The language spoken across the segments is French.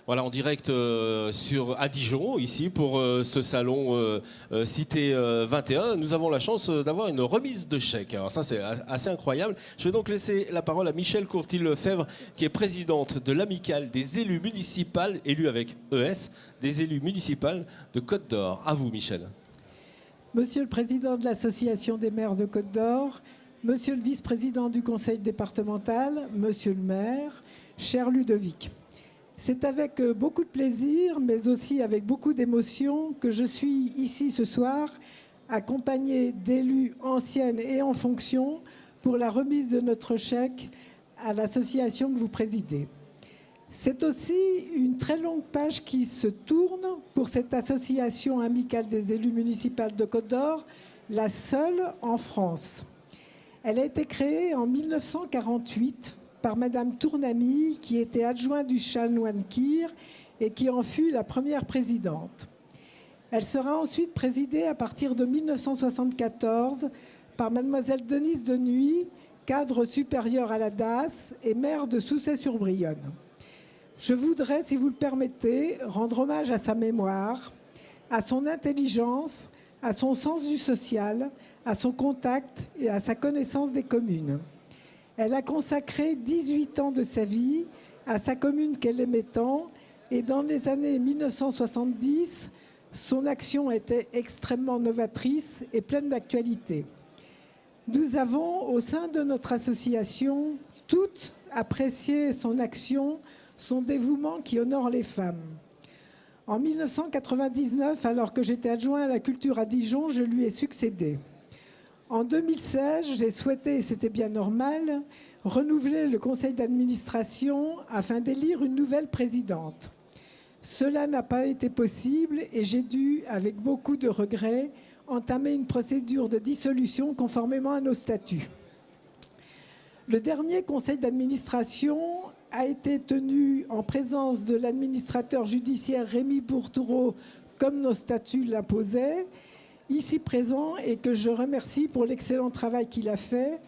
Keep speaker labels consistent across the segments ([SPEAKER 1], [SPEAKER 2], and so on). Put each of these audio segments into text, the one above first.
[SPEAKER 1] Voilà, en direct à Dijon, ici, pour ce salon Cité 21. Nous avons la chance d'avoir une remise de chèques. Alors ça, c'est assez incroyable. Je vais donc laisser la parole à Michèle Courtil-Lefebvre, qui est présidente de l'amicale des élus municipaux, élus avec ES, des élus municipaux de Côte d'Or. À vous, Michèle.
[SPEAKER 2] Monsieur le président de l'association des maires de Côte d'Or, monsieur le vice-président du conseil départemental, monsieur le maire, cher Ludovic. C'est avec beaucoup de plaisir, mais aussi avec beaucoup d'émotion, que je suis ici ce soir, accompagnée d'élus anciennes et en fonction, pour la remise de notre chèque à l'association que vous présidez. C'est aussi une très longue page qui se tourne pour cette association amicale des élus municipaux de Côte d'Or, la seule en France. Elle a été créée en 1948 par Madame Tournamy, qui était adjointe du chanoine Kir et qui en fut la première présidente. Elle sera ensuite présidée à partir de 1974 par Mademoiselle Denise Denuy, cadre supérieur à la DAS et maire de Soucey-sur-Brionne. Je voudrais, si vous le permettez, rendre hommage à sa mémoire, à son intelligence, à son sens du social, à son contact et à sa connaissance des communes. Elle a consacré 18 ans de sa vie à sa commune qu'elle aimait tant, et dans les années 1970, son action était extrêmement novatrice et pleine d'actualité. Nous avons, au sein de notre association, toutes apprécié son action, son dévouement qui honore les femmes. En 1999, alors que j'étais adjoint à la culture à Dijon, je lui ai succédé. En 2016, j'ai souhaité, et c'était bien normal, renouveler le conseil d'administration afin d'élire une nouvelle présidente. Cela n'a pas été possible et j'ai dû, avec beaucoup de regrets, entamer une procédure de dissolution conformément à nos statuts. Le dernier conseil d'administration a été tenu en présence de l'administrateur judiciaire Rémi Bourtoureau, comme nos statuts l'imposaient, ici présent, et que je remercie pour l'excellent travail qu'il a fait.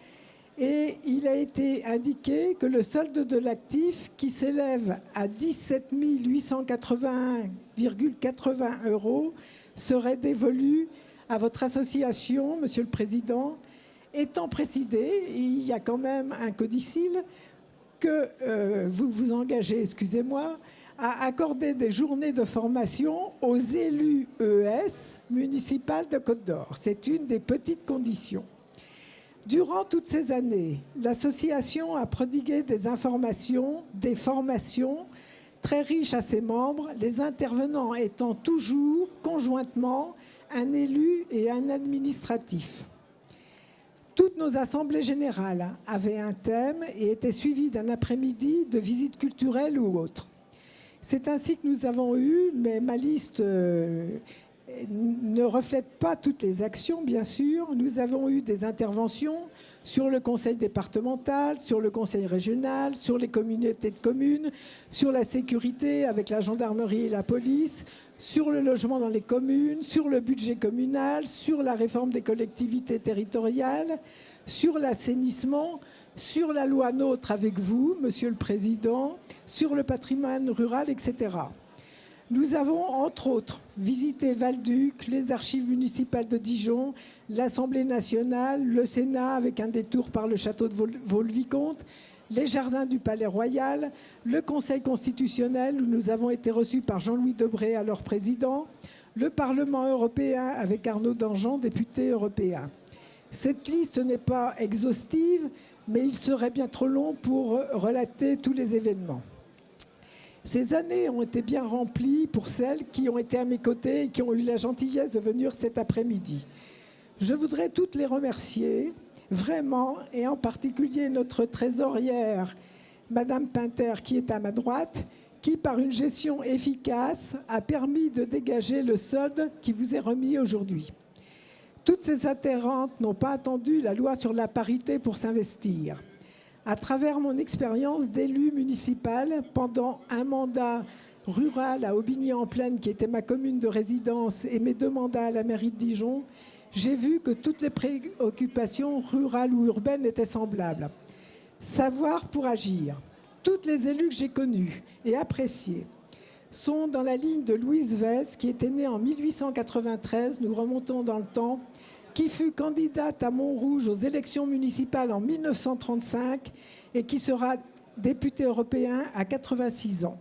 [SPEAKER 2] Et il a été indiqué que le solde de l'actif, qui s'élève à 17 881,80 €, serait dévolu à votre association, Monsieur le Président, étant précisé, il y a quand même un codicile, que vous vous engagez, excusez-moi, à accorder des journées de formation aux élus ES municipales de Côte d'Or. C'est une des petites conditions. Durant toutes ces années, l'association a prodigué des informations, des formations très riches à ses membres, les intervenants étant toujours, conjointement, un élu et un administratif. Toutes nos assemblées générales avaient un thème et étaient suivies d'un après-midi de visites culturelles ou autres. C'est ainsi que nous avons eu, mais ma liste ne reflète pas toutes les actions, bien sûr. Nous avons eu des interventions sur le conseil départemental, sur le conseil régional, sur les communautés de communes, sur la sécurité avec la gendarmerie et la police, sur le logement dans les communes, sur le budget communal, sur la réforme des collectivités territoriales, sur l'assainissement, sur la loi NOTRe avec vous, Monsieur le Président, sur le patrimoine rural, etc. Nous avons, entre autres, visité Val-Duc, les archives municipales de Dijon, l'Assemblée nationale, le Sénat avec un détour par le château de Vaux-le-Vicomte, les jardins du Palais Royal, le Conseil constitutionnel où nous avons été reçus par Jean-Louis Debré, alors président, le Parlement européen avec Arnaud Danjean, député européen. Cette liste n'est pas exhaustive, mais il serait bien trop long pour relater tous les événements. Ces années ont été bien remplies pour celles qui ont été à mes côtés et qui ont eu la gentillesse de venir cet après-midi. Je voudrais toutes les remercier, vraiment, et en particulier notre trésorière, Madame Pinter, qui est à ma droite, qui, par une gestion efficace, a permis de dégager le solde qui vous est remis aujourd'hui. Toutes ces adhérentes n'ont pas attendu la loi sur la parité pour s'investir. À travers mon expérience d'élu municipal pendant un mandat rurale à Aubigny-en-Plaine, qui était ma commune de résidence, et mes 2 mandats à la mairie de Dijon, j'ai vu que toutes les préoccupations rurales ou urbaines étaient semblables. Savoir pour agir. Toutes les élus que j'ai connus et appréciés sont dans la ligne de Louise Weiss, qui était née en 1893, nous remontons dans le temps, qui fut candidate à Montrouge aux élections municipales en 1935 et qui sera députée européen à 86 ans.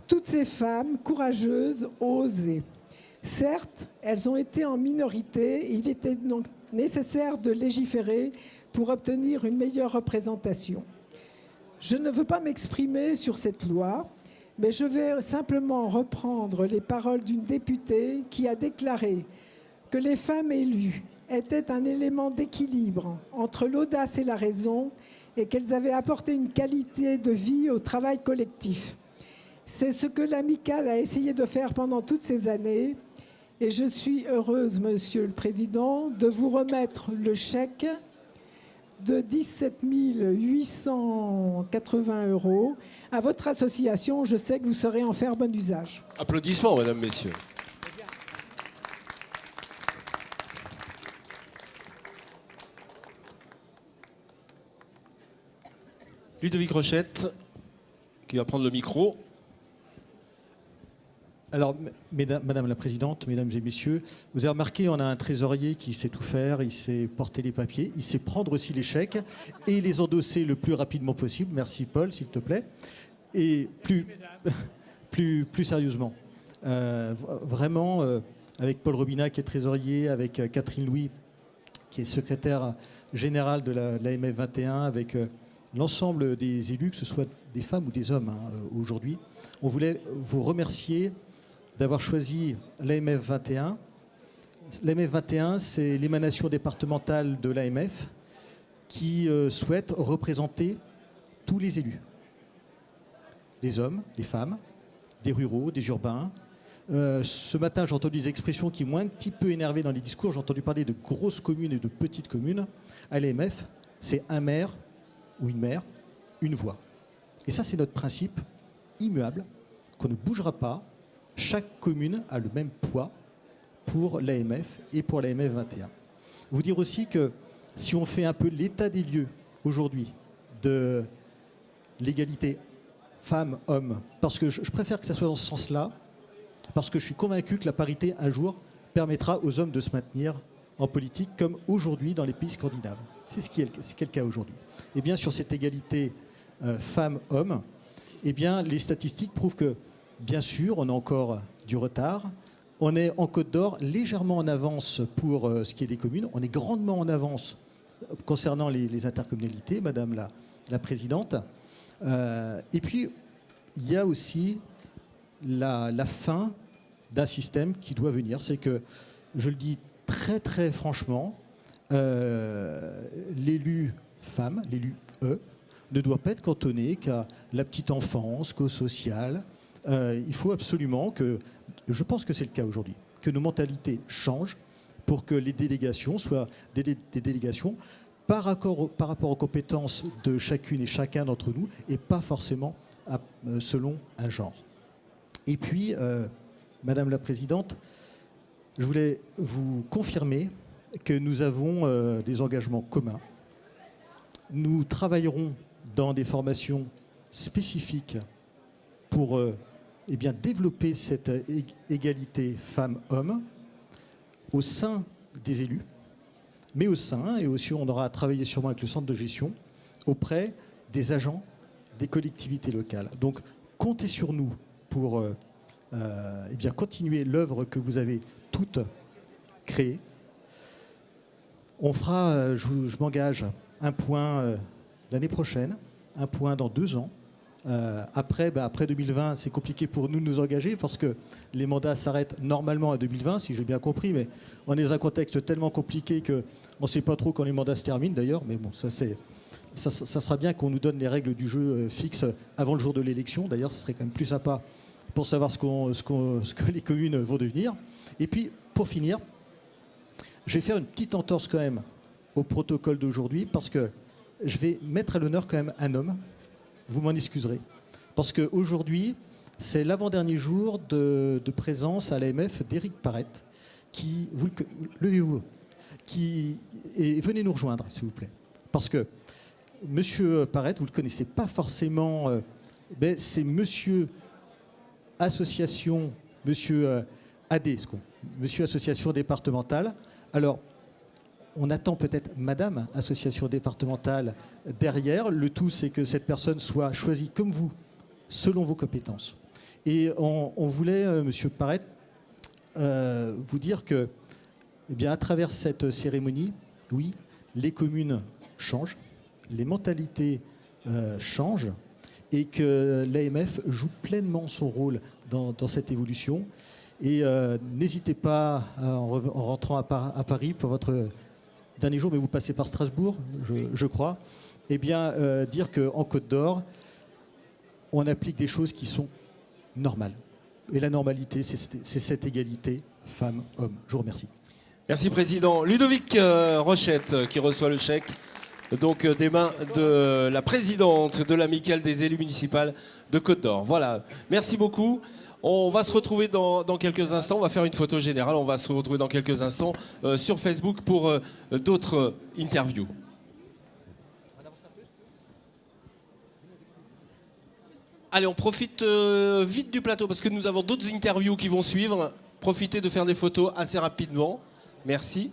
[SPEAKER 2] Toutes ces femmes courageuses ont osé. Certes, elles ont été en minorité, il était donc nécessaire de légiférer pour obtenir une meilleure représentation. Je ne veux pas m'exprimer sur cette loi, mais je vais simplement reprendre les paroles d'une députée qui a déclaré que les femmes élues étaient un élément d'équilibre entre l'audace et la raison et qu'elles avaient apporté une qualité de vie au travail collectif. C'est ce que l'Amicale a essayé de faire pendant toutes ces années et je suis heureuse, Monsieur le Président, de vous remettre le chèque de 17 880 € à votre association. Je sais que vous saurez en faire bon usage.
[SPEAKER 1] Applaudissements, Mesdames, Messieurs. Ludovic Rochette, qui va prendre le micro.
[SPEAKER 3] Alors, Madame la Présidente, Mesdames et Messieurs, vous avez remarqué, on a un trésorier qui sait tout faire, il sait porter les papiers, il sait prendre aussi les chèques et les endosser le plus rapidement possible. Merci Paul, s'il te plaît. Et plus sérieusement, vraiment, avec Paul Robinat qui est trésorier, avec Catherine Louis qui est secrétaire générale de l'AMF 21, avec l'ensemble des élus, que ce soit des femmes ou des hommes aujourd'hui, on voulait vous remercier d'avoir choisi l'AMF 21. L'AMF 21, c'est l'émanation départementale de l'AMF qui souhaite représenter tous les élus. Les hommes, les femmes, des ruraux, des urbains. Ce matin, j'ai entendu des expressions qui m'ont un petit peu énervé dans les discours. J'ai entendu parler de grosses communes et de petites communes. À l'AMF, c'est un maire ou une maire, une voix. Et ça, c'est notre principe immuable, qu'on ne bougera pas. Chaque commune a le même poids pour l'AMF et pour l'AMF 21. Vous dire aussi que si on fait un peu l'état des lieux aujourd'hui de l'égalité femmes-hommes, parce que je préfère que ça soit dans ce sens-là, parce que je suis convaincu que la parité, un jour, permettra aux hommes de se maintenir en politique, comme aujourd'hui dans les pays scandinaves. C'est ce qui est le cas aujourd'hui. Et bien, sur cette égalité femmes-hommes, eh bien, les statistiques prouvent que, bien sûr, on a encore du retard. On est en Côte d'Or légèrement en avance pour ce qui est des communes. On est grandement en avance concernant les intercommunalités, Madame la Présidente. Et puis, il y a aussi la fin d'un système qui doit venir. C'est que, je le dis très très franchement, l'élu femme, l'élu ne doit pas être cantonné qu'à la petite enfance, qu'au social. Il faut absolument que, je pense que c'est le cas aujourd'hui, que nos mentalités changent pour que les délégations soient des délégations par rapport aux compétences de chacune et chacun d'entre nous et pas forcément selon un genre. Et puis, Madame la Présidente, je voulais vous confirmer que nous avons des engagements communs. Nous travaillerons dans des formations spécifiques pour eh bien, développer cette égalité femmes-hommes au sein des élus, mais au sein, et aussi on aura travaillé sûrement avec le centre de gestion, auprès des agents des collectivités locales. Donc comptez sur nous pour eh bien, continuer l'œuvre que vous avez toute créée. On fera, je m'engage, un point l'année prochaine, un point dans 2 ans. Après 2020, c'est compliqué pour nous de nous engager parce que les mandats s'arrêtent normalement à 2020, si j'ai bien compris, mais on est dans un contexte tellement compliqué qu'on ne sait pas trop quand les mandats se terminent d'ailleurs, mais bon, ça sera bien qu'on nous donne les règles du jeu fixes avant le jour de l'élection. D'ailleurs, ce serait quand même plus sympa pour savoir ce que les communes vont devenir. Et puis, pour finir, je vais faire une petite entorse quand même au protocole d'aujourd'hui parce que je vais mettre à l'honneur quand même un homme. Vous m'en excuserez. Parce qu'aujourd'hui, C'est l'avant-dernier jour de présence à l'AMF d'Éric Parette, qui, levez-vous, venez nous rejoindre, s'il vous plaît. Parce que Monsieur Parette, vous ne le connaissez pas forcément, c'est Monsieur Association, Monsieur AD, Monsieur Association départementale. Alors, on attend peut-être Madame Association départementale derrière. Le tout, c'est que cette personne soit choisie comme vous, selon vos compétences. Et on voulait, Monsieur Parette, vous dire que, eh bien, à travers cette cérémonie, oui, les communes changent, les mentalités changent, et que l'AMF joue pleinement son rôle dans cette évolution. Et n'hésitez pas, en rentrant à Paris pour votre dernier jour, mais vous passez par Strasbourg, je crois, eh bien, dire qu'en Côte d'Or, on applique des choses qui sont normales. Et la normalité, c'est cette égalité femmes-hommes. Je vous remercie.
[SPEAKER 1] Merci, Président. Ludovic Rochette, qui reçoit le chèque donc, des mains de la présidente de l'amicale des élus municipales de Côte d'Or. Voilà. Merci beaucoup. On va se retrouver dans quelques instants. On va faire une photo générale. On va se retrouver dans quelques instants sur Facebook pour d'autres interviews. Allez, on profite vite du plateau parce que nous avons d'autres interviews qui vont suivre. Profitez de faire des photos assez rapidement. Merci.